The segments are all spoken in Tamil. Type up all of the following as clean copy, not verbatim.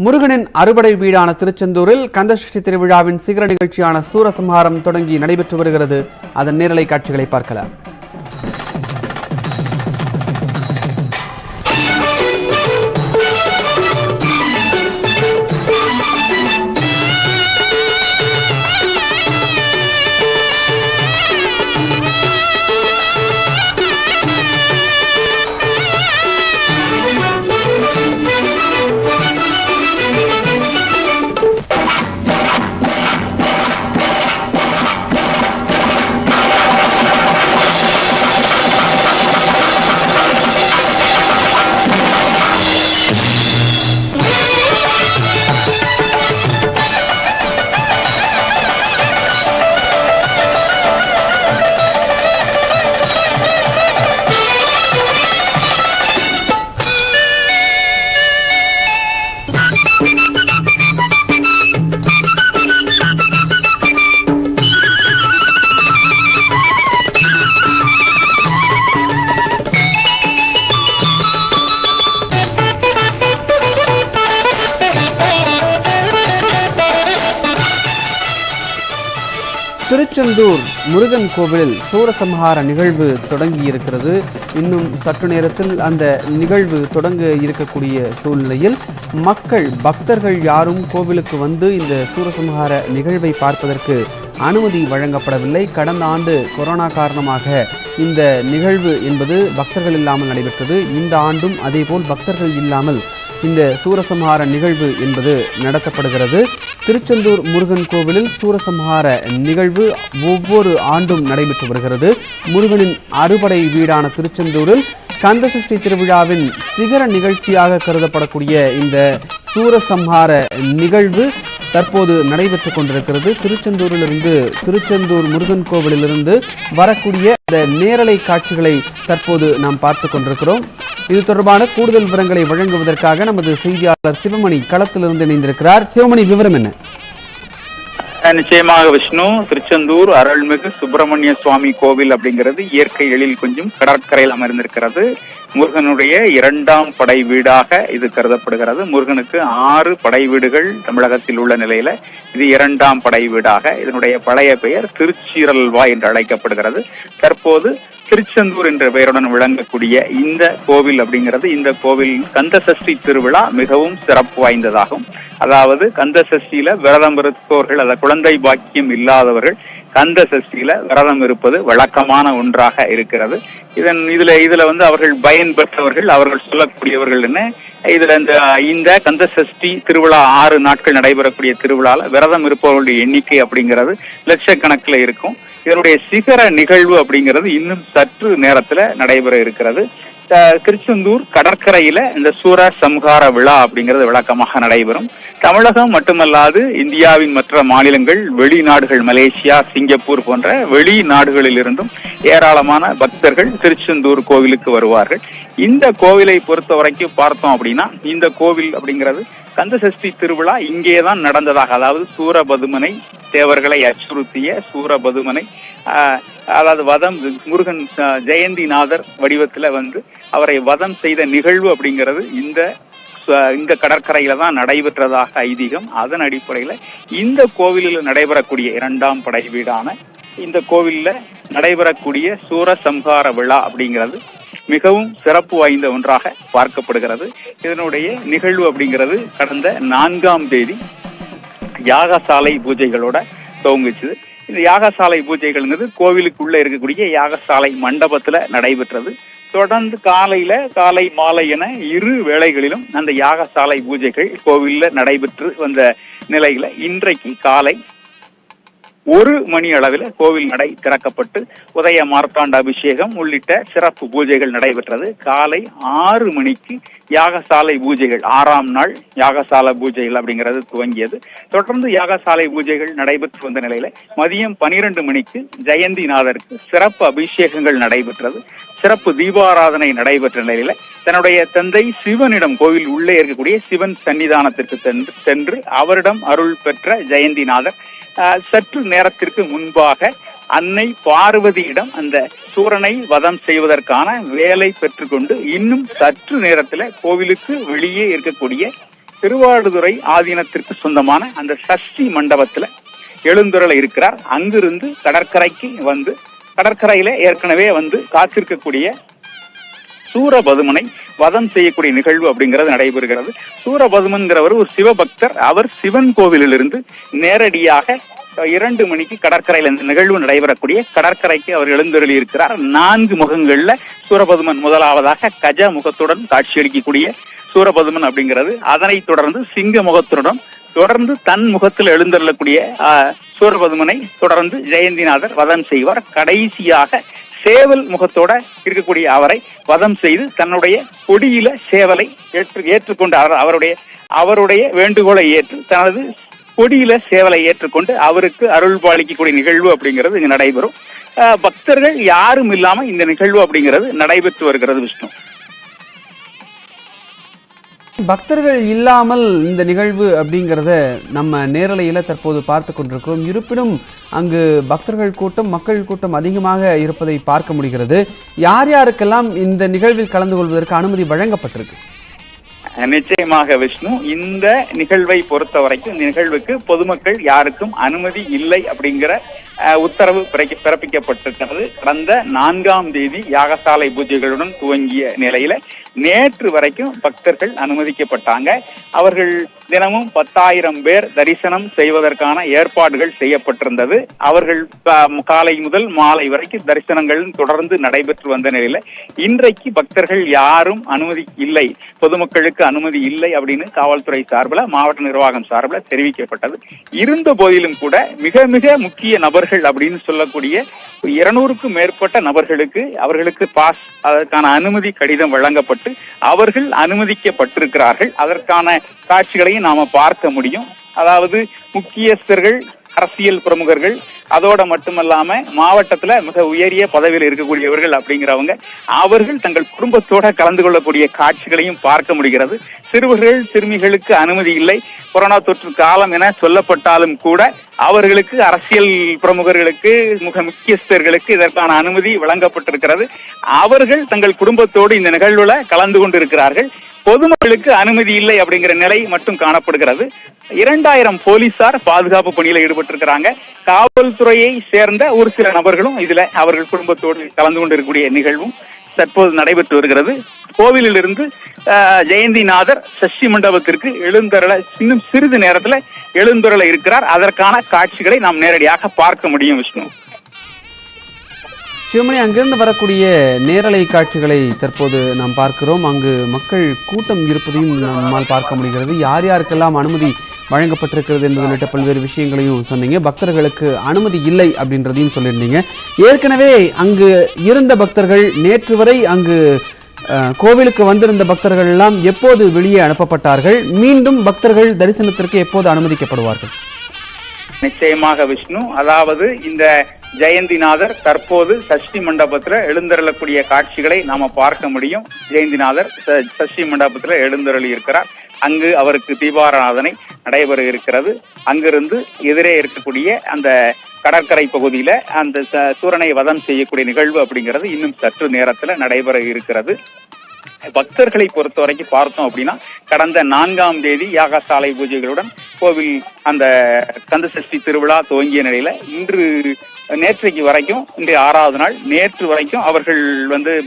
முருகனின் அறுபடை வீடான திருச்செந்தூரில் கந்தசஷ்டி திருவிழாவின் சிகர நிகழ்ச்சியான சூரசம்ஹாரம் தொடங்கி நடைபெற்று வருகிறது. அதன் நேரலை காட்சிகளை பார்க்கலாம். திருச்செந்தூர் முருகன் கோவிலில் சூரசம்ஹார நிகழ்வு தொடங்கி இருக்கிறது. இன்னும் சற்று நேரத்தில் அந்த நிகழ்வு தொடங்க இருக்கக்கூடிய சூழ்நிலையில் பக்தர்கள் யாரும் கோவிலுக்கு வந்து இந்த சூரசம்ஹார நிகழ்வை பார்ப்பதற்கு அனுமதி வழங்கப்படவில்லை. கடந்த ஆண்டு கொரோனா காரணமாக இந்த நிகழ்வு என்பது பக்தர்கள் இல்லாமல் நடைபெற்றது. இந்த ஆண்டும் அதேபோல் பக்தர்கள் இல்லாமல் இந்த சூரசம்ஹார நிகழ்வு என்பது நடத்தப்படுகிறது. திருச்செந்தூர் முருகன் கோவிலில் சூரசம்ஹார நிகழ்வு ஒவ்வொரு ஆண்டும் நடைபெற்று வருகிறது. முருகனின் அறுபடை வீடான திருச்செந்தூரில் கந்தசஷ்டி திருவிழாவின் சிகர நிகழ்ச்சியாக கருதப்படக்கூடிய இந்த சூரசம்ஹார நிகழ்வு தற்போது நடைபெற்றுக் கொண்டிருக்கிறது. திருச்செந்தூர் முருகன் கோவிலிலிருந்து வரக்கூடிய இந்த நேரலை காட்சிகளை தற்போது நாம் பார்த்து கொண்டிருக்கிறோம். இது தொடர்பான கூடுதல் விவரங்களை வழங்குவதற்காக நமது செய்தியாளர் சிவமணி களத்திலிருந்து இணைந்திருக்கிறார். சிவமணி, விவரம் என்ன? நிச்சயமாக விஷ்ணு, திருச்செந்தூர் அருள்மிகு சுப்பிரமணிய சுவாமி கோவில் அப்படிங்கிறது இயற்கை எழில் கொஞ்சம் கடற்கரையில் அமர்ந்திருக்கிறது. முருகனுடைய 2ஆம் படை வீடாக இது கருதப்படுகிறது. முருகனுக்கு 6 படை வீடுகள் தமிழகத்தில் உள்ள நிலையில இது 2ஆம் படை வீடாக, இதனுடைய பழைய பெயர் திருச்சீரல்வாய் என்று அழைக்கப்படுகிறது. தற்போது திருச்செந்தூர் என்ற பெயருடன் விளங்கக்கூடிய இந்த கோவில் அப்படிங்கிறது, இந்த கோவில் கந்தசஷ்டி திருவிழா மிகவும் சிறப்பு வாய்ந்ததாகும். அதாவது கந்தசஷ்டியில விரதம் இருப்பவர்கள், அதாவது குழந்தை பாக்கியம் இல்லாதவர்கள் கந்த சஷ்டியில விரதம் இருப்பது வழக்கமான ஒன்றாக இருக்கிறது. இதுல வந்து அவர்கள் பயன்பெற்றவர்கள், அவர்கள் சொல்லக்கூடியவர்கள் என்ன, இந்த கந்த சஷ்டி திருவிழா 6 நாட்கள் நடைபெறக்கூடிய திருவிழால விரதம் இருப்பவர்களுடைய எண்ணிக்கை அப்படிங்கிறது லட்சக்கணக்கில் இருக்கும். இதனுடைய சிகர நிகழ்வு அப்படிங்கிறது இன்னும் சற்று நேரத்துல நடைபெற இருக்கிறது. திருச்செந்தூர் கடற்கரையில இந்த சூரசம்ஹார விழா அப்படிங்கிறது வழக்கமாக நடைபெறும். தமிழகம் மட்டுமல்லாது இந்தியாவின் மற்ற மாநிலங்கள், வெளிநாடுகள், மலேசியா, சிங்கப்பூர் போன்ற வெளிநாடுகளில் இருந்தும் ஏராளமான பக்தர்கள் திருச்செந்தூர் கோவிலுக்கு வருவார்கள். இந்த கோவிலை பொறுத்த வரைக்கும் பார்த்தோம் அப்படின்னா, இந்த கோவில் அப்படிங்கிறது கந்தசஷ்டி திருவிழா இங்கேதான் நடந்ததாக, அதாவது சூரபதுமனை தேவர்களை அச்சுறுத்திய சூரபதுமனை, அதாவது வதம் முருகன் ஜெயந்திநாதர் வடிவத்துல வந்து அவரை வதம் செய்த நிகழ்வு அப்படிங்கிறது இந்த கடற்கரையில தான் நடைபெற்றதாக ஐதீகம். அதன் அடிப்படையில இந்த கோவிலில் நடைபெறக்கூடிய 2ஆம் படை வீடான இந்த கோவில்ல நடைபெறக்கூடிய சூரசம்ஹார விழா அப்படிங்கிறது மிகவும் சிறப்பு வாய்ந்த ஒன்றாக பார்க்கப்படுகிறது. இதனுடைய நிகழ்வு அப்படிங்கிறது கடந்த 4ஆம் தேதி யாகசாலை பூஜைகளோட துவங்குச்சு. இந்த யாகசாலை பூஜைகள்ங்கிறது கோவிலுக்குள்ள இருக்கக்கூடிய யாகசாலை மண்டபத்துல நடைபெற்றது. தொடர்ந்து காலை மாலை என 2 வேளைகளிலும் அந்த யாகசாலை பூஜைகள் கோவில்ல நடைபெற்று வந்த நிலையில இன்றைக்கு காலை 1 மணி அளவில் கோவில் நடை திறக்கப்பட்டு உதய மார்த்தாண்ட அபிஷேகம் உள்ளிட்ட சிறப்பு பூஜைகள் நடைபெற்றது. காலை 6 மணிக்கு யாகசாலை பூஜைகள், 6ஆம் நாள் யாகசாலை பூஜைகள் அப்படிங்கிறது துவங்கியது. தொடர்ந்து யாகசாலை பூஜைகள் நடைபெற்று வந்த நிலையில மதியம் 12 மணிக்கு ஜெயந்திநாதருக்கு சிறப்பு அபிஷேகங்கள் நடைபெற்றது. சிறப்பு தீபாராதனை நடைபெற்ற நிலையில தன்னுடைய தந்தை சிவனிடம், கோவில் உள்ளே இருக்கக்கூடிய சிவன் சன்னிதானத்திற்கு சென்று அவரிடம் அருள் பெற்ற ஜெயந்திநாதர் சற்று நேரத்திற்கு முன்பாக அன்னை பார்வதியிடம் அந்த சூரனை வதம் செய்வதற்கான வேலை பெற்றுக்கொண்டு இன்னும் சற்று நேரத்துல கோவிலுக்கு வெளியே இருக்கக்கூடிய திருவாடுதுறை ஆதீனத்திற்கு சொந்தமான அந்த சஷ்டி மண்டபத்துல எழுந்துருள இருக்கிறார். அங்கிருந்து கடற்கரைக்கு வந்து கடற்கரையில ஏற்கனவே வந்து காத்திருக்கக்கூடிய சூரபதுமனை வதம் செய்யக்கூடிய நிகழ்வு அப்படிங்கிறது நடைபெறுகிறது. சூரபதுமன்கிறவர் ஒரு சிவபக்தர். அவர் சிவன் கோவிலிலிருந்து நேரடியாக 2 மணிக்கு கடற்கரையில் இந்த நிகழ்வு நடைபெறக்கூடிய கடற்கரைக்கு அவர் எழுந்தருளி இருக்கிறார். 4 முகங்கள்ல சூரபதுமன் முதலாவதாக கஜ முகத்துடன் காட்சியளிக்கக்கூடிய சூரபதுமன் அப்படிங்கிறது. அதனை தொடர்ந்து சிங்க முகத்துடன் தொடர்ந்து தன் முகத்தில் எழுந்தருளக்கூடிய சூரபதுமனை தொடர்ந்து ஜெயந்திநாதர் வதம் செய்வார். கடைசியாக சேவல் முகத்தோட இருக்கக்கூடிய அவரை வதம் செய்து தன்னுடைய கொடியில சேவலை ஏற்றுக்கொண்டு அவருடைய வேண்டுகோளை ஏற்று தனது கொடியில சேவலை ஏற்றுக்கொண்டு அவருக்கு அருள் பாலிக்கக்கூடிய நிகழ்வு அப்படிங்கிறது இங்கு நடைபெறும். பக்தர்கள் யாரும் இல்லாம இந்த நிகழ்வு அப்படிங்கிறது நடைபெற்று வருகிறது. விஷ்ணு, பக்தர்கள் இல்லாமல் இந்த நிகழ்வு அப்படிங்கிறத நம்ம நேரலையில தற்போது பார்த்து கொண்டிருக்கிறோம். இருப்பினும் அங்கு பக்தர்கள் கூட்டம், மக்கள் கூட்டம் அதிகமாக இருப்பதை பார்க்க முடிகிறது. யார் யாருக்கெல்லாம் இந்த நிகழ்வில் கலந்து கொள்வதற்கு அனுமதி வழங்கப்பட்டிருக்கு? நிச்சயமாக விஷ்ணு, இந்த நிகழ்வை பொறுத்த வரைக்கும் இந்த நிகழ்வுக்கு பொதுமக்கள் யாருக்கும் அனுமதி இல்லை அப்படிங்கிற உத்தரவு பிறப்பிக்கப்பட்டிருக்கிறது. கடந்த 4ஆம் தேதி யாகசாலை பூஜைகளுடன் துவங்கிய நிலையில நேற்று வரைக்கும் பக்தர்கள் அனுமதிக்கப்பட்டாங்க. அவர்கள் தினமும் 10,000 பேர் தரிசனம் செய்வதற்கான ஏற்பாடுகள் செய்யப்பட்டிருந்தது. அவர்கள் காலை முதல் மாலை வரைக்கும் தரிசனங்கள் தொடர்ந்து நடைபெற்று வந்த நிலையில இன்றைக்கு பக்தர்கள் யாரும் அனுமதி இல்லை, பொதுமக்களுக்கு அனுமதி இல்லை அப்படின்னு காவல்துறை சார்பில், மாவட்ட நிர்வாகம் சார்பில் தெரிவிக்கப்பட்டது. இருந்த போதிலும் கூட மிக மிக முக்கிய நபர்கள் அப்படின்னு சொல்லக்கூடிய 200க்கும் மேற்பட்ட நபர்களுக்கு அவர்களுக்கு பாஸ், அதற்கான அனுமதி கடிதம் வழங்கப்பட்டு அவர்கள் அனுமதிக்கப்பட்டிருக்கிறார்கள். அதற்கான காட்சிகளையும் நாம பார்க்க முடியும். அதாவது முக்கியஸ்தர்கள், அரசியல் பிரமுகர்கள், அதோட மட்டுமல்லாம மாவட்டத்துல மிக உயரிய பதவியில் இருக்கக்கூடியவர்கள் அப்படிங்கிறவங்க அவர்கள் தங்கள் குடும்பத்தோட கலந்து கொள்ளக்கூடிய காட்சிகளையும் பார்க்க முடிகிறது. சிறுவர்கள் சிறுமிகளுக்கு அனுமதி இல்லை. கொரோனா தொற்று காலம் என சொல்லப்பட்டாலும் கூட அவர்களுக்கு, அரசியல் பிரமுகர்களுக்கு, முக்கியஸ்தர்களுக்கு இதற்கான அனுமதி வழங்கப்பட்டிருக்கிறது. அவர்கள் தங்கள் குடும்பத்தோடு இந்த நிகழ்வுல கலந்து கொண்டிருக்கிறார்கள். பொதுமக்களுக்கு அனுமதி இல்லை அப்படிங்கிற நிலை மட்டும் காணப்படுகிறது. 2000 போலீசார் பாதுகாப்பு பணியில ஈடுபட்டிருக்கிறாங்க. காவல்துறையை சேர்ந்த ஒரு சில நபர்களும் இதுல அவர்கள் குடும்பத்தோடு கலந்து கொண்டிருக்கக்கூடிய நிகழ்வும் தற்போது நடைபெற்று வருகிறது. கோவிலிலிருந்து ஜெயந்திநாதர் சஷ்டி மண்டபத்திற்கு இன்னும் சிறிது நேரத்துல எழுந்தருள இருக்கிறார். அதற்கான காட்சிகளை நாம் நேரடியாக பார்க்க முடியும். விஷ்ணு, சிவமணி, அங்கிருந்து வரக்கூடிய நேரலை காட்சிகளை தற்போது நாம் பார்க்கிறோம். அங்கு மக்கள் கூட்டம் இருப்பதையும் நம்மால் பார்க்க முடிகிறது. யார் யாருக்கெல்லாம் அனுமதி வழங்கப்பட்டிருக்கிறது என்பது உள்ளிட்ட பல்வேறு விஷயங்களையும் சொன்னீங்க. பக்தர்களுக்கு அனுமதி இல்லை அப்படின்றதையும் சொல்லியிருந்தீங்க. ஏற்கனவே அங்கு இருந்த பக்தர்கள், நேற்று வரை அங்கு கோவிலுக்கு வந்திருந்த பக்தர்கள் எல்லாம் எப்போது வெளியே அனுப்பப்பட்டார்கள்? மீண்டும் பக்தர்கள் தரிசனத்திற்கு எப்போது அனுமதிக்கப்படுவார்கள்? நிச்சயமாக விஷ்ணு, அதாவது இந்த ஜெயந்திநாதர் தற்போது சஷ்டி மண்டபத்துல எழுந்தருளக்கூடிய காட்சிகளை நாம பார்க்க முடியும். ஜெயந்திநாதர் சஷ்டி மண்டபத்துல எழுந்தருளி இருக்கிறார். அங்கு அவருக்கு தீபாராதனை நடைபெற இருக்கிறது. அங்கிருந்து எதிரே இருக்கக்கூடிய அந்த கடற்கரை பகுதியில அந்த சூரனை வதம் செய்யக்கூடிய நிகழ்வு அப்படிங்கிறது இன்னும் சற்று நேரத்துல நடைபெற இருக்கிறது. பக்தர்களை பொறுத்த வரைக்கும் பார்த்தோம் அப்படின்னா கடந்த 4ஆம் தேதி யாகசாலை பூஜைகளுடன் கோவில் அந்த கந்த சஷ்டி திருவிழா துவங்கிய நிலையில நேற்றைக்கு வரைக்கும், இன்றைய 6வது நாள், நேற்று வரைக்கும் அவர்கள்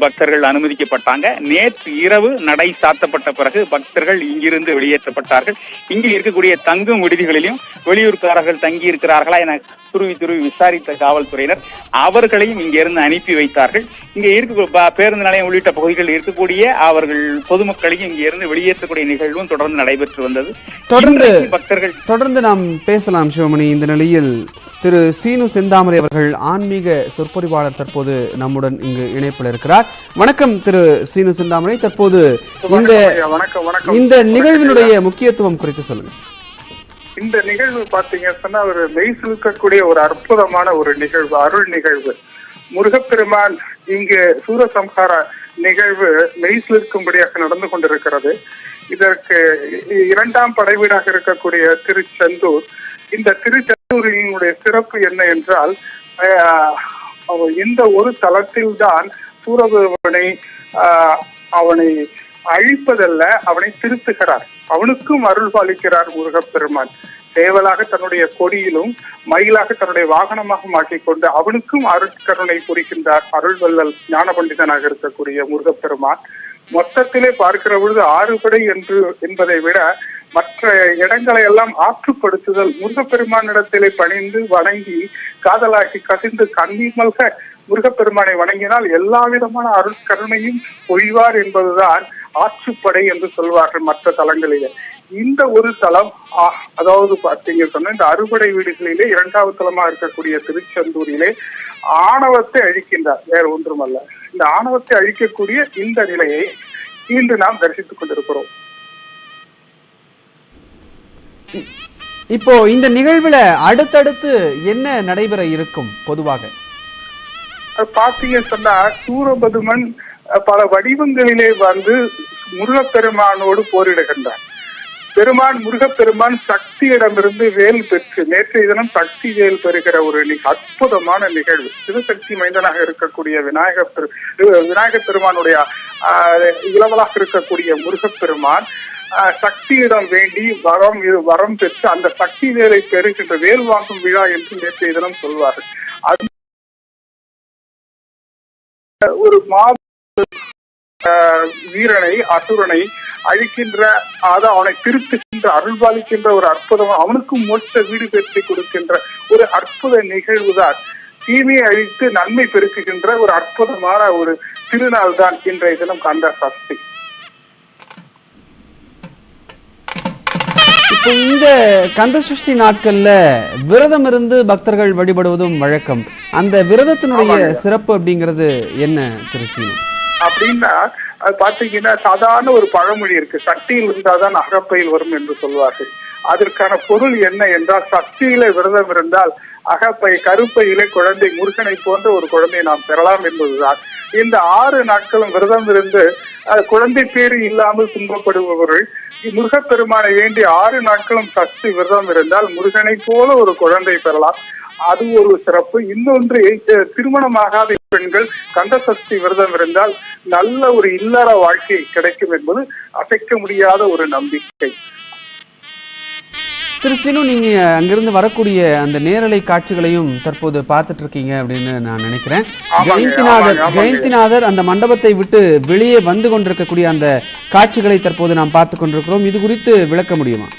பக்தர்கள் அனுமதிக்கப்பட்டாங்க. நேற்று இரவு நடை சாத்தப்பட்ட பிறகு பக்தர்கள் இங்கிருந்து வெளியேற்றப்பட்டார்கள். இங்கே இருக்கக்கூடிய தங்கும் விடுதிகளிலும் வெளியூர்காரர்கள் தங்கி இருக்கிறார்களா என துருவி விசாரித்த காவல்துறையினர் அவர்களையும் இங்கிருந்து அனுப்பி வைத்தார்கள். இங்கே இருக்க பேருந்து நிலையம் உள்ளிட்ட பகுதிகளில் இருக்கக்கூடிய அவர்கள் பொதுமக்களையும் இங்கே இருந்து வெளியேற்றக்கூடிய நிகழ்வும் தொடர்ந்து நடைபெற்று வந்தது. தொடர்ந்து நாம் பேசலாம் சிவமணி. இந்த நிலையில் திரு சீனு செந்தாமரை அவர்கள், ஆன்மீக சொற்பொழிவாளர், தற்போது நம்முடன் இங்கு இணைப்பில் இருக்கிறார். வணக்கம் திரு சீனு செந்தாமரை. தற்போது இந்த நிகழ்வினுடைய முக்கியத்துவம் குறித்து சொல்லுங்க. இந்த நிகழ்வு பாத்தீங்க சொன்னா ஒரு மெய் சிலுக்கக்கூடிய ஒரு அற்புதமான ஒரு நிகழ்வு, அருள் நிகழ்வு. முருகப்பெருமான் இங்கு சூரசம்ஹார நிகழ்வு மெய் சிலிர்க்கும்படியாக நடந்து கொண்டிருக்கிறது. இதற்கு 2ஆம் படைவீடாக இருக்கக்கூடிய திருச்செந்தூர். இந்த திருச்செந்தூரினுடைய சிறப்பு என்ன என்றால், இந்த ஒரு தலத்தில் தான் சூரபெருமானை அவனை அழிப்பதல்ல, அவனை திருத்துகிறார். அவனுக்கும் அருள் பாலிக்கிறார் முருகப்பெருமான். சேவலாக தன்னுடைய கொடியிலும் மயிலாக தன்னுடைய வாகனமாக மாற்றிக்கொண்டு அவனுக்கும் அருட்கருணை புரிகின்றார் அருள்வல்லல் ஞான பண்டிதனாக இருக்கக்கூடிய முருகப்பெருமான். மொத்தத்திலே பார்க்கிற பொழுது ஆறுபடை என்பதை விட மற்ற இடங்களை எல்லாம் ஆற்றுப்படுத்துதல், முருகப்பெருமானிடத்திலே பணிந்து வணங்கி காதலாகி கசிந்து கண்ணீர் மல்க முருகப்பெருமானை வணங்கினால் எல்லா விதமான அருட்கருணையும் பொழிவார் என்பதுதான் ஆற்றுப்படை என்று சொல்வார்கள் மற்ற தலங்களிலே. இந்த ஒரு தலம், அதாவது பார்த்தீங்க சொன்ன இந்த அறுபடை வீடுகளிலே இரண்டாவது தலமா இருக்கக்கூடிய திருச்செந்தூரிலே ஆணவத்தை அழிக்கின்றார், வேற ஒன்றுமல்ல. இந்த ஆணவத்தை அழிக்கக்கூடிய இந்த நிலையை இன்று நாம் தரிசித்துக் கொண்டிருக்கிறோம். இப்போ இந்த நிகழ்வுல அடுத்தடுத்து என்ன நடைபெற இருக்கும்? பொதுவாக பாத்தீங்க சொன்னா சூரபதுமன் பல வடிவங்களிலே வந்து முருகப்பெருமானோடு போரிடுகின்றார். முருகப்பெருமான் சக்தியிடமிருந்து வேல் பெற்று, நேற்றைய தினம் சக்தி வேல் பெறுகிற ஒரு அற்புதமான நிகழ்வு. சிவசக்தி மைந்தனாக இருக்கக்கூடிய விநாயகர் பெருமானுடைய இளவலாக இருக்கக்கூடிய முருகப்பெருமான் சக்தியிடம் வேண்டி வரம் பெற்று அந்த சக்தி வேலை பெறுகின்ற வேல் வாங்கும் விழா என்று நேற்றைய தினம் சொல்வார்கள். அது ஒரு வீரனை அசுரனை அழிக்கின்ற, அவனை திருத்துகின்ற, அருள்பாலிக்கின்ற ஒரு அற்புதம், அவனுக்கும் மோட்ச வீடு பெற்று கொடுக்கின்ற ஒரு அற்புத நிகழ்வுதான். தீமையை அழித்து நன்மை பெருக்குகின்ற ஒரு அற்புதமான ஒரு திருநாள் தான் இன்றைய தினம் கந்த சஷ்டி. இப்போ இந்த கந்த சஷ்டி நாட்கள்ல விரதம் இருந்து பக்தர்கள் வழிபடுவதும் வழக்கம். அந்த விரதத்தினுடைய சிறப்பு அப்படிங்கிறது என்ன திருச்சி? அப்படின்னா அது பாத்தீங்கன்னா சாதாரண ஒரு பழமொழி இருக்கு, சக்தியில் இருந்தால்தான் அகப்பையில் வரும் என்று சொல்வார்கள். அதற்கான பொருள் என்ன என்றால், சக்தியில விரதம் இருந்தால் அகப்பை கருப்பையிலே குழந்தை முருகனை போன்ற ஒரு குழந்தையை நாம் பெறலாம் என்பதுதான். இந்த 6 நாட்களும் விரதம் இருந்து குழந்தை பேரு இல்லாமல் துன்பப்படுபவர்கள் முருகப்பெருமானை வேண்டி 6 நாட்களும் சக்தி விரதம் இருந்தால் முருகனை போல ஒரு குழந்தை பெறலாம். அது ஒரு சிறப்பு. இன்னொன்று, திருமணமாகாத பெண்கள் கந்த சஷ்டி விரதம் இருந்தால் நல்ல ஒரு இல்லற வாழ்க்கை கிடைக்கும் என்பது அசைக்க முடியாத ஒரு நம்பிக்கை. திருச்சினு, நீங்க அங்கிருந்து வரக்கூடிய அந்த நேரலை காட்சிகளையும் தற்போது பார்த்துட்டு இருக்கீங்க அப்படின்னு நான் நினைக்கிறேன். ஜெயந்திநாதர் அந்த மண்டபத்தை விட்டு வெளியே வந்து கொண்டிருக்கக்கூடிய அந்த காட்சிகளை தற்போது நாம் பார்த்து கொண்டிருக்கிறோம். இது குறித்து விளக்க முடியுமா?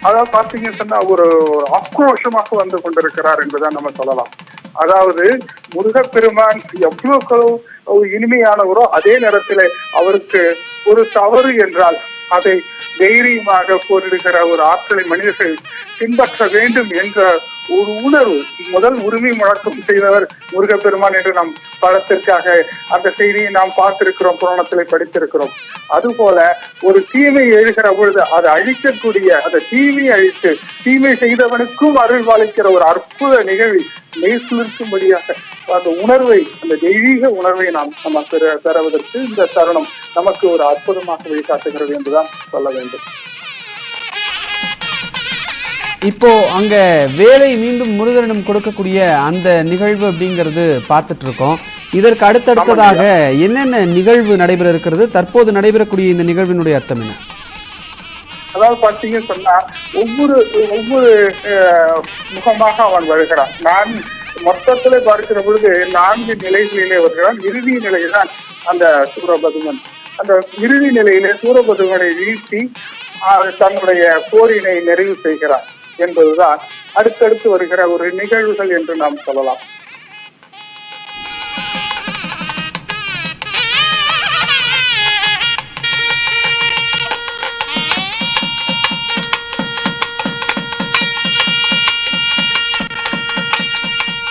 அதாவது பாத்தீங்கன்னு சொன்னா ஒரு ஆக்ரோஷமாக வந்து கொண்டிருக்கிறார் என்றுதான் நம்ம சொல்லலாம். அதாவது முருகப்பெருமான் எவ்வளவு இனிமையானவரோ அதே நேரத்தில் அவருக்கு ஒரு தவறு என்றால் அதை தைரியமாக போரிடுகிற ஒரு ஆற்றலை மனிதர்கள் பின்பற்ற வேண்டும் என்ற ஒரு உணர்வு. முதல் உரிமை முழக்கம் செய்தவர் முருகப்பெருமான் என்று நாம் படத்திற்காக அந்த செய்தியை நாம் பார்த்திருக்கிறோம், புராணத்திலே படித்திருக்கிறோம். அதுபோல ஒரு தீமை எழுகிற பொழுது அதை அழிக்கக்கூடிய, அந்த தீமையை அழித்து தீமை செய்தவனுக்கும் அருள் பாலிக்கிற ஒரு அற்புத நிகழ்வு மெய்சிலிருக்கும்படியாக அந்த உணர்வை, அந்த தெய்வீக உணர்வை நம்ம பெறுவதற்கு இந்த தருணம் நமக்கு ஒரு அற்புதமாக வழிகாட்டுகிறது என்றுதான் சொல்ல வேண்டும். இப்போ அங்க வேலை மீண்டும் முருகனிடம் கொடுக்கக்கூடிய அந்த நிகழ்வு அப்படிங்கிறது பார்த்துட்டு இருக்கோம். இதற்கு அடுத்தடுத்ததாக என்னென்ன நிகழ்வு நடைபெற இருக்கிறது? தற்போது நடைபெறக்கூடிய இந்த நிகழ்வினுடைய அர்த்தம் என்ன? அதாவது பாத்தீங்கன்னு சொன்னா ஒவ்வொரு முகமாக அவன் வருகிறான். நான் மொத்தத்திலே பார்க்கிற பொழுது 4 நிலைகளிலே வருகிறான். இறுதி நிலையில்தான் அந்த சூரபதுமன். அந்த இறுதி நிலையிலே சூரபதுமனை வீழ்த்தி தன்னுடைய போரினை நிறைவு செய்கிறார் என்பதுதான் அடுத்தடுத்து வருகிற ஒரு நிகழ்வுகள் என்று நாம் சொல்லலாம்.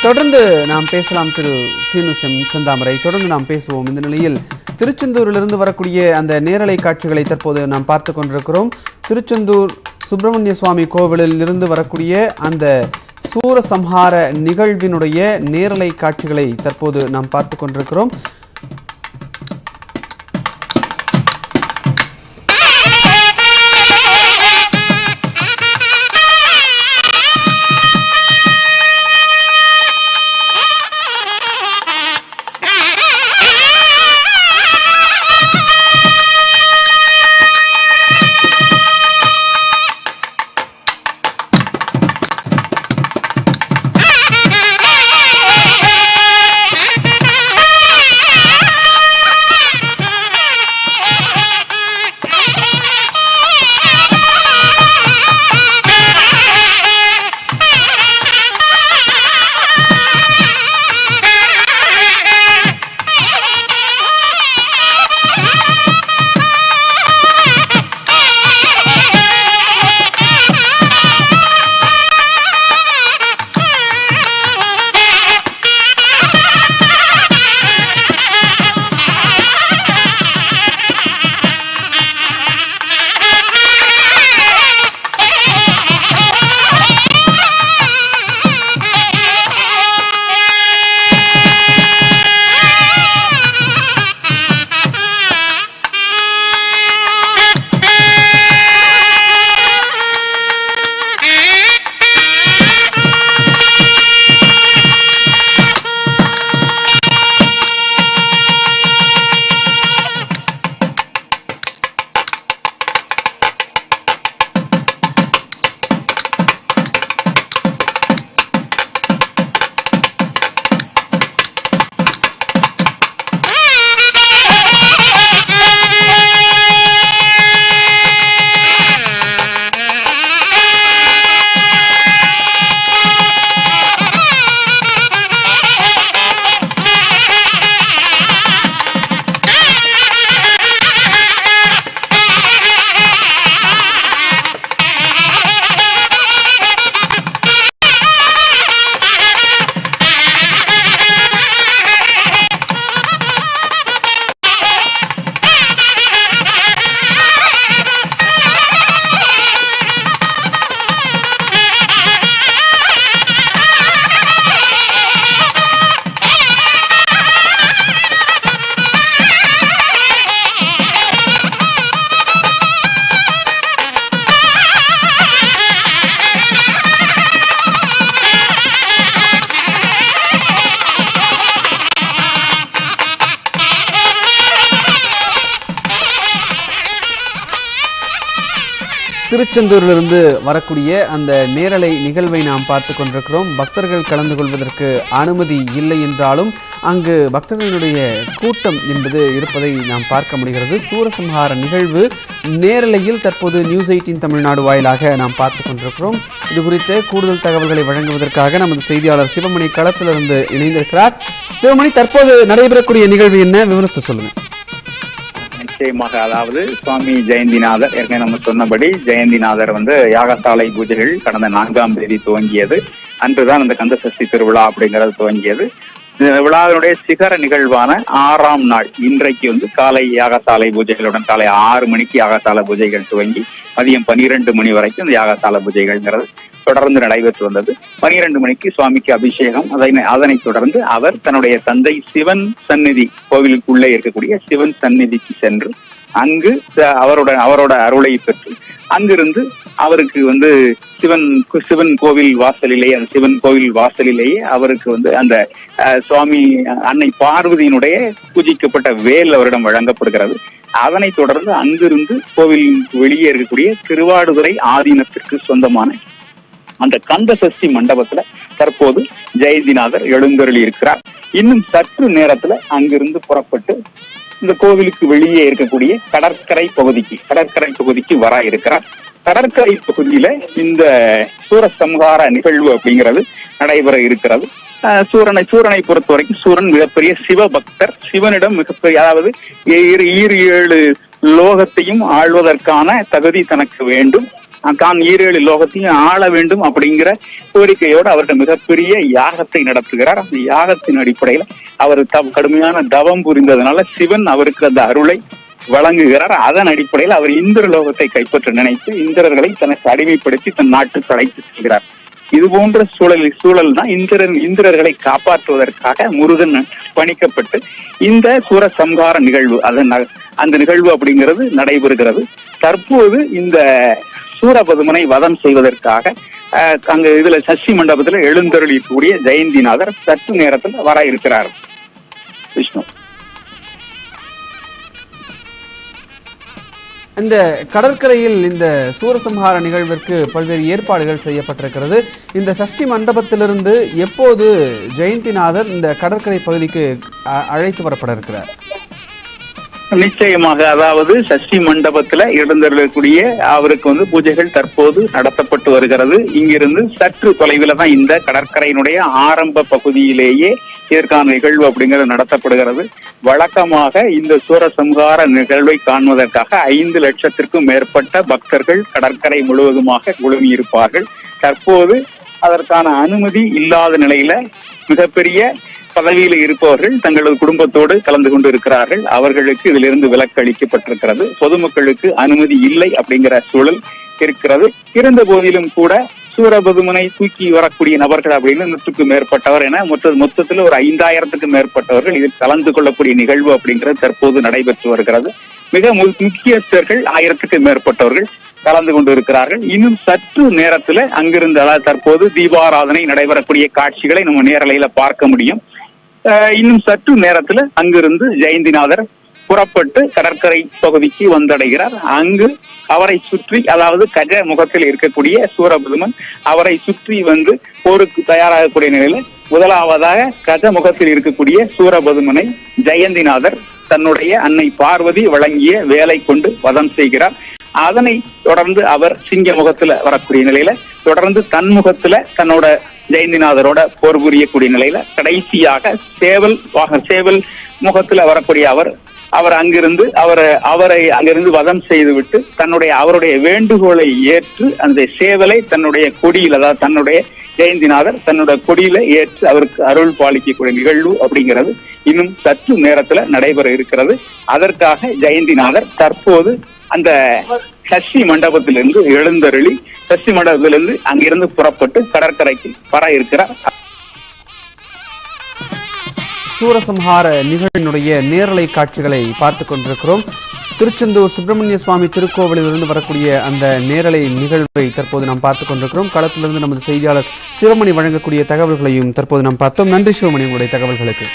தொடர்ந்து நாம் பேசலாம் திரு சீனு செந்தாமரை. தொடர்ந்து நாம் பேசுவோம். இந்த நிலையில் திருச்செந்தூரிலிருந்து வரக்கூடிய அந்த நேரலை காட்சிகளை தற்போது நாம் பார்த்து கொண்டிருக்கிறோம். திருச்செந்தூர் சுப்பிரமணிய சுவாமி கோவிலில் இருந்து வரக்கூடிய அந்த சூரசம்ஹார நிகழ்வினுடைய நேரலை காட்சிகளை தற்போது நாம் பார்த்து கொண்டிருக்கிறோம். திருச்செந்தூரிலிருந்து வரக்கூடிய அந்த நேரலை நிகழ்வை நாம் பார்த்து கொண்டிருக்கிறோம். பக்தர்கள் கலந்து கொள்வதற்கு அனுமதி இல்லை என்றாலும் அங்கு பக்தர்களுடைய கூட்டம் என்பது இருப்பதை நாம் பார்க்க முடிகிறது. சூரசம்ஹார நிகழ்வு நேரலையில் தற்போது நியூஸ் 18 தமிழ்நாடு வாயிலாக நாம் பார்த்து கொண்டிருக்கிறோம். இது குறித்த கூடுதல் தகவல்களை வழங்குவதற்காக நமது செய்தியாளர் சிவமணி களத்திலிருந்து இணைந்திருக்கிறார். சிவமணி, தற்போது நடைபெறக்கூடிய நிகழ்வு என்ன, விவரத்தை சொல்லுங்க. நிச்சயமாக, அதாவது சுவாமி ஜெயந்திநாதர் ஏற்கனவே நம்ம சொன்னபடி ஜெயந்திநாதர் யாகசாலை பூஜைகள் கடந்த 4ஆம் தேதி துவங்கியது. அன்றுதான் அந்த கந்த சஷ்டி திருவிழா அப்படிங்கிறது துவங்கியது. விழாவினுடைய சிகர நிகழ்வான 6ஆம் நாள் இன்றைக்கு காலை யாகசாலை பூஜைகளுடன் காலை 6 மணிக்கு யாகசாலை பூஜைகள் துவங்கி மதியம் 12 மணி வரைக்கும் இந்த யாகசாலை பூஜைகள்ங்கிறது தொடர்ந்து நடைபெற்று வந்தது. 12 மணிக்கு சுவாமிக்கு அபிஷேகம். அதனைத் தொடர்ந்து அவர் தன்னுடைய தந்தை சிவன் சந்நிதி, கோவிலுக்குள்ளே இருக்கக்கூடிய சிவன் சந்நிதிக்கு சென்று அங்கு அவரோட அருளை பெற்று அங்கிருந்து அவருக்கு சிவன் கோவில் வாசலிலேயே, அந்த சிவன் கோவில் வாசலிலேயே அவருக்கு அந்த சுவாமி அன்னை பார்வதியினுடைய பூஜிக்கப்பட்ட வேல் அவரிடம் வழங்கப்படுகிறது. அதனைத் தொடர்ந்து அங்கிருந்து கோவில் வெளியே இருக்கக்கூடிய திருவாடுதுறை ஆதீனத்திற்கு சொந்தமான அந்த கந்த சஷ்டி மண்டபத்துல தற்போது ஜெயந்திநாதர் எழுந்தருளி இருக்கிறார். இன்னும் சற்று நேரத்துல அங்கிருந்து புறப்பட்டு இந்த கோவிலுக்கு வெளியே இருக்கக்கூடிய கடற்கரை பகுதிக்கு வர இருக்கிறார். கடற்கரை பகுதியில இந்த சூரசம்ஹார நிகழ்வு அப்படிங்கிறது நடைபெற இருக்கிறது. சூரனை பொறுத்த வரைக்கும் சூரன் மிகப்பெரிய சிவபக்தர். சிவனிடம் மிகப்பெரிய, அதாவது 7 லோகத்தையும் ஆள்வதற்கான தகுதி தனக்கு வேண்டும், தான் 7 லோகத்தையும் ஆள வேண்டும் அப்படிங்கிற கோரிக்கையோடு அவர்கிட்ட மிகப்பெரிய யாகத்தை நடத்துகிறார். அந்த யாகத்தின் அடிப்படையில அவர் கடுமையான தவம் புரிந்ததுனால சிவன் அவருக்கு அந்த அருளை வழங்குகிறார். அதன் அடிப்படையில் அவர் இந்திர லோகத்தை கைப்பற்ற நினைத்து இந்திரர்களை தனக்கு அடிமைப்படுத்தி தன் நாட்டுக்கு அழைத்து செல்கிறார். இது போன்ற சூழல் தான் இந்திரர்களை காப்பாற்றுவதற்காக முருகன் பணிக்கப்பட்டு இந்த சூரசம்ஹார நிகழ்வு அந்த நிகழ்வு அப்படிங்கிறது நடைபெறுகிறது. தற்போது இந்த சூரபதுமனை வதம் செய்வதற்காக அங்க சஷ்டி மண்டபத்துல எழுந்தருளி கூடிய ஜெயந்திநாதர் சற்று நேரத்தில் வர இருக்கிறார். விஷ்ணு, இந்த கடற்கரையில் இந்த சூரசம்ஹார நிகழ்விற்கு பல்வேறு ஏற்பாடுகள் செய்யப்பட்டிருக்கிறது. இந்த சஷ்டி மண்டபத்திலிருந்து எப்போது ஜெயந்திநாதர் இந்த கடற்கரை பகுதிக்கு அழைத்து வரப்பட இருக்கிறார்? நிச்சயமாக, அதாவது சஷ்டி மண்டபத்துல எழுந்தருளக்கூடிய அவருக்கு பூஜைகள் தற்போது நடத்தப்பட்டு வருகிறது. இங்கிருந்து சற்று தொலைவில் தான் இந்த கடற்கரையினுடைய ஆரம்ப பகுதியிலேயே இதற்கான நிகழ்வு அப்படிங்கிறது நடத்தப்படுகிறது. வழக்கமாக இந்த சூரசம்ஹார நிகழ்வை காண்பதற்காக 5 லட்சத்திற்கும் மேற்பட்ட பக்தர்கள் கடற்கரை முழுவதுமாக குழுமியிருப்பார்கள். தற்போது அதற்கான அனுமதி இல்லாத நிலையில மிகப்பெரிய பதவியில் இருப்பவர்கள் தங்களது குடும்பத்தோடு கலந்து கொண்டு இருக்கிறார்கள். அவர்களுக்கு இதிலிருந்து விலக்கு அளிக்கப்பட்டிருக்கிறது. பொதுமக்களுக்கு அனுமதி இல்லை அப்படிங்கிற சூழல் இருக்கிறது. இருந்த போதிலும் கூட சூரபதுமனை தூக்கி வரக்கூடிய நபர்கள் அப்படின்னு 100க்கும் மேற்பட்டவர் என மொத்தத்தில் ஒரு 5000க்கும் மேற்பட்டவர்கள் இதில் கலந்து கொள்ளக்கூடிய நிகழ்வு அப்படிங்கிறது தற்போது நடைபெற்று வருகிறது. மிக முக்கியஸ்தர்கள் 1000க்கும் மேற்பட்டவர்கள் கலந்து கொண்டு இருக்கிறார்கள். இன்னும் சற்று நேரத்துல அங்கிருந்து, அதாவது தற்போது தீபாராதனை நடைபெறக்கூடிய காட்சிகளை நம்ம நேரலையில பார்க்க முடியும். இன்னும் சற்று நேரத்துல அங்கிருந்து ஜெயந்திநாதர் புறப்பட்டு கடற்கரை பகுதிக்கு வந்தடைகிறார். அங்கு அவரை சுற்றி, அதாவது கஜ முகத்தில் இருக்கக்கூடிய சூரபதுமன் அவரை சுற்றி போருக்கு தயாராகக்கூடிய நிலையில முதலாவதாக கஜ முகத்தில் இருக்கக்கூடிய சூரபதுமனை ஜெயந்திநாதர் தன்னுடைய அன்னை பார்வதி வழங்கிய வேலை கொண்டு வதம் செய்கிறார். அதனை தொடர்ந்து அவர் சிங்க முகத்துல வரக்கூடிய நிலையில தொடர்ந்து தன்முகத்துல தன்னோட ஜெயந்திநாதரோட போர் புரியக்கூடிய நிலையில கடைசியாக சேவல் முகத்துல வரக்கூடிய அவர் அவரை அங்கிருந்து வதம் செய்துவிட்டு அவருடைய வேண்டுகோளை ஏற்று அந்த சேவலை தன்னுடைய கொடியில், அதாவது தன்னுடைய ஜெயந்திநாதர் தன்னோட கொடியில ஏற்று அவருக்கு அருள் பாலிக்கக்கூடிய நிகழ்வு அப்படிங்கிறது இன்னும் சற்று நேரத்துல நடைபெற இருக்கிறது. அதற்காக ஜெயந்திநாதர் தற்போது அந்த சஷ்டி மண்டபத்திலிருந்து எழுந்தருளி சஷ்டி மண்டபத்திலிருந்து அங்கிருந்து புறப்பட்டு கடற்கரைக்கு வர இருக்கிறார். சூரசம்ஹார நிகழ்வினுடைய நேரலை காட்சிகளை பார்த்து கொண்டிருக்கிறோம். திருச்செந்தூர் சுப்பிரமணிய சுவாமி திருக்கோவிலிருந்து வரக்கூடிய அந்த நேரலை நிகழ்வை தற்போது நாம் பார்த்துக் கொண்டிருக்கிறோம். களத்திலிருந்து நமது செய்தியாளர் சிவமணி வழங்கக்கூடிய தகவல்களையும் தற்போது நாம் பார்த்தோம். நன்றி சிவமணி, உங்களுடைய தகவல்களுக்கு.